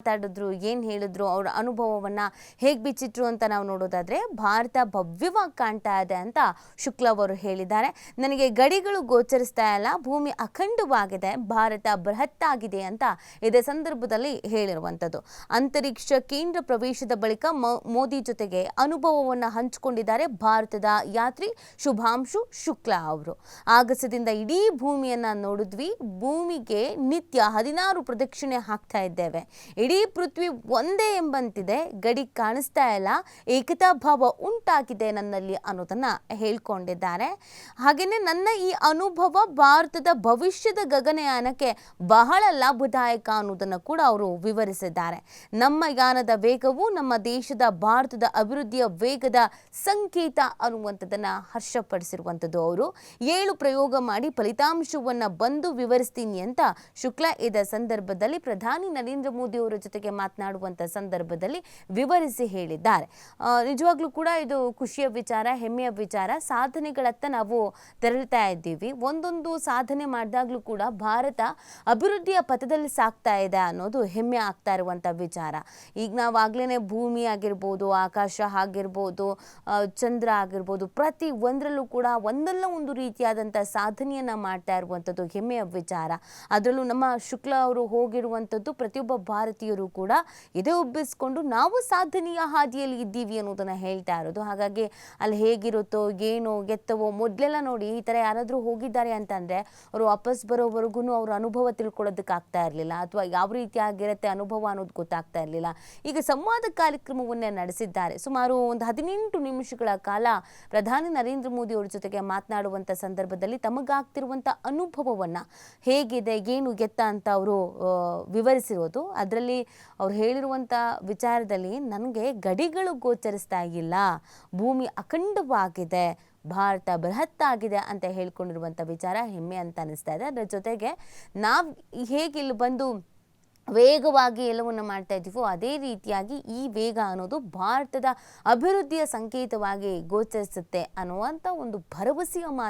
ಮಾತಾಡಿದ್ರು, ಏನು ಹೇಳಿದ್ರು, ಅವರ ಅನುಭವವನ್ನು ಹೇಗೆ ಬಿಚ್ಚಿಟ್ರು ಅಂತ ನಾವು ನೋಡೋದಾದರೆ, ಭಾರತ ಭವ್ಯವಾಗಿ ಕಾಣ್ತಾ ಇದೆ ಅಂತ ಶುಕ್ಲಾ ಅವರು ಹೇಳಿದ್ದಾರೆ. ನನಗೆ ಗಡಿಗಳು ಗೋಚರಿಸ್ತಾ ಇಲ್ಲ, ಭೂಮಿ ಅಖಂಡವಾಗಿದೆ, ಭಾರತ ಬೃಹತ್ತಾಗಿದೆ ಅಂತ ಇದೇ ಸಂದರ್ಭದಲ್ಲಿ ಹೇಳಿರುವಂಥದ್ದು. ಅಂತರಿಕ್ಷ ಕೇಂದ್ರ ಪ್ರವೇಶದ ಬಳಿಕ ಮೋದಿ ಜೊತೆಗೆ ಅನುಭವವನ್ನು ಹಂಚಿಕೊಂಡಿದ್ದಾರೆ ಭಾರತದ ಯಾತ್ರಿ ಶುಭಾಂಶು ಶುಕ್ಲಾ ಅವರು. ಆಗಸದಿಂದ ಇಡೀ ಭೂಮಿಯನ್ನು ನೋಡಿದ್ವಿ, ಭೂಮಿಗೆ ನಿತ್ಯ 16 ಪ್ರದಕ್ಷಿಣೆ ಹಾಕ್ತಾ ಇದ್ದೇವೆ, ಇಡೀ ಪೃಥ್ವಿ ಒಂದೇ ಎಂಬಂತಿದೆ, ಗಡಿ ಕಾಣಿಸ್ತಾ ಇಲ್ಲ, ಏಕತಾ ಭಾವ ಉಂಟಾಗಿದೆ ನನ್ನಲ್ಲಿ ಅನ್ನೋದನ್ನ ಹೇಳ್ಕೊಂಡಿದ್ದಾರೆ. ಹಾಗೆಯೇ ನನ್ನ ಈ ಅನುಭವ ಭಾರತದ ಭವಿಷ್ಯದ ಗಗನಯಾನಕ್ಕೆ ಬಹಳ ಲಾಭದಾಯಕ ಅನ್ನೋದನ್ನು ಕೂಡ ಅವರು ವಿವರಿಸಿದ್ದಾರೆ. ನಮ್ಮ ಯಾನದ ವೇಗವು ನಮ್ಮ ದೇಶದ ಭಾರತದ ಅಭಿವೃದ್ಧಿಯ ವೇಗದ ಸಂಕೇತ ಅನ್ನುವಂಥದ್ದನ್ನು ಹರ್ಷಪಡಿಸಿರುವಂಥದ್ದು. ಅವರು 7 ಪ್ರಯೋಗ ಮಾಡಿ ಫಲಿತಾಂಶವನ್ನು ಬಂದು ವಿವರಿಸ್ತೀನಿ ಅಂತ ಶುಕ್ಲಾ ಇದ ಸಂದರ್ಭದಲ್ಲಿ ಪ್ರಧಾನಿ ನರೇಂದ್ರ ಮೋದಿ ಅವರ ಜೊತೆಗೆ ಮಾತನಾಡುವಂಥ ಸಂದರ್ಭದಲ್ಲಿ ವಿವರಿಸಿ ಹೇಳಿದ್ದಾರೆ. ನಿಜವಾಗ್ಲೂ ಕೂಡ ಇದು ಖುಷಿಯ ವಿಚಾರ, ಹೆಮ್ಮೆಯ ವಿಚಾರ. ಸಾಧನೆಗಳತ್ತ ನಾವು ತೆರಳ್ತಾ ಇದ್ದೀವಿ. ಒಂದೊಂದು ಸಾಧನೆ ಮಾಡಿದಾಗಲೂ ಕೂಡ ಭಾರತ ಅಭಿವೃದ್ಧಿಯ ಪಥದಲ್ಲಿ ಸಾಗ್ತಾ ಇದೆ ಅನ್ನೋದು ಹೆಮ್ಮೆ ಆಗ್ತಾ ಇರುವಂಥ ವಿಚಾರ. ಈಗ ನಾವು ಆಗ್ಲೇ ಭೂಮಿ ಆಗಿರ್ಬೋದು, ಆಕಾಶ ಆಗಿರ್ಬೋದು, ಚಂದ್ರ ಆಗಿರ್ಬೋದು, ಪ್ರತಿ ಒಂದರಲ್ಲೂ ಕೂಡ ಒಂದಲ್ಲ ಒಂದು ರೀತಿಯಾದಂಥ ಸಾಧನೆಯನ್ನು ಮಾಡ್ತಾ ಇರುವಂಥದ್ದು ಹೆಮ್ಮೆಯ ವಿಚಾರ. ಅದರಲ್ಲೂ ನಮ್ಮ ಶುಕ್ಲಾ ಅವರು ಹೋಗಿರುವಂಥದ್ದು ಪ್ರತಿಯೊಬ್ಬ ಭಾರತೀಯರು ಕೂಡ ಇದೇ ಉಬ್ಬಿಸ್ಕೊಂಡು ನಾವು ಸಾಧನೆಯ ಹಾದಿಯಲ್ಲಿ ಇದ್ದೀವಿ ಅನ್ನೋದನ್ನು ಹೇಳ್ತಾ ಇರೋದು. ಹಾಗಾಗಿ ಅಲ್ಲಿ ಹೇಗಿರುತ್ತೋ ಏನೋ ಎತ್ತವೋ, ಮೊದಲೆಲ್ಲ ನೋಡಿ ಈ ಥರ ಯಾರಾದರೂ ಹೋಗಿದ್ದಾರೆ ಅಂತಂದರೆ ಅವರು ವಾಪಸ್ ಬರೋವರೆಗೂ ಅವ್ರ ಅನುಭವ ತಿಳ್ಕೊಳ್ಳೋದಕ್ಕಾಗ್ತಾ ಇರಲಿಲ್ಲ, ಅಥವಾ ಯಾವ ರೀತಿಯಾಗಿರುತ್ತೆ ಅನುಭವ ಅನ್ನೋದು ಗೊತ್ತಾಗ್ತಾ ಇರಲಿಲ್ಲ. ಈಗ ಸಂವಾದ ಕಾರ್ಯಕ್ರಮವನ್ನೇ ನಡೆಸಿದ್ದಾರೆ. ಸುಮಾರು ಒಂದು 18 ನಿಮಿಷಗಳ ಕಾಲ ಪ್ರಧಾನಿ ನರೇಂದ್ರ ಮೋದಿ ಅವರ ಜೊತೆಗೆ ಮಾತನಾಡುವಂಥ ಸಂದರ್ಭದಲ್ಲಿ ತಮಗಾಗ್ತಿರುವಂಥ ಅನುಭವವನ್ನು ಹೇಗಿದೆ, ಏನು ಎತ್ತ ಅಂತ ಅವರು ವಿವರಿಸಿರೋದು. ಅದರಲ್ಲಿ ಅವ್ರು ಹೇಳಿರುವಂಥ ವಿಚಾರದಲ್ಲಿ ನನಗೆ ಗಡಿಗಳು ಗೋಚರಿಸ್ತಾ ಇಲ್ಲ, ಭೂಮಿ ಅಖಂಡವಾಗಿದೆ, ಭಾರತ ಬೃಹತ್ತಾಗಿದೆ ಅಂತ ಹೇಳ್ಕೊಂಡಿರುವಂಥ ವಿಚಾರ ಹೆಮ್ಮೆ ಅಂತ ಅನಿಸ್ತಾ ಇದೆ. ಅದರ ಜೊತೆಗೆ ನಾವು ಹೇಗೆ ಇಲ್ಲಿ ಬಂದು ವೇಗವಾಗಿ ಎಲ್ಲವನ್ನು ಮಾಡ್ತಾ ಇದ್ದೀವೋ ಅದೇ ರೀತಿಯಾಗಿ ಈ ವೇಗ ಅನ್ನೋದು ಭಾರತದ ಅಭಿವೃದ್ಧಿಯ ಸಂಕೇತವಾಗಿ ಗೋಚರಿಸುತ್ತೆ ಅನ್ನುವಂಥ ಒಂದು ಭರವಸೆಯ ಮಾತು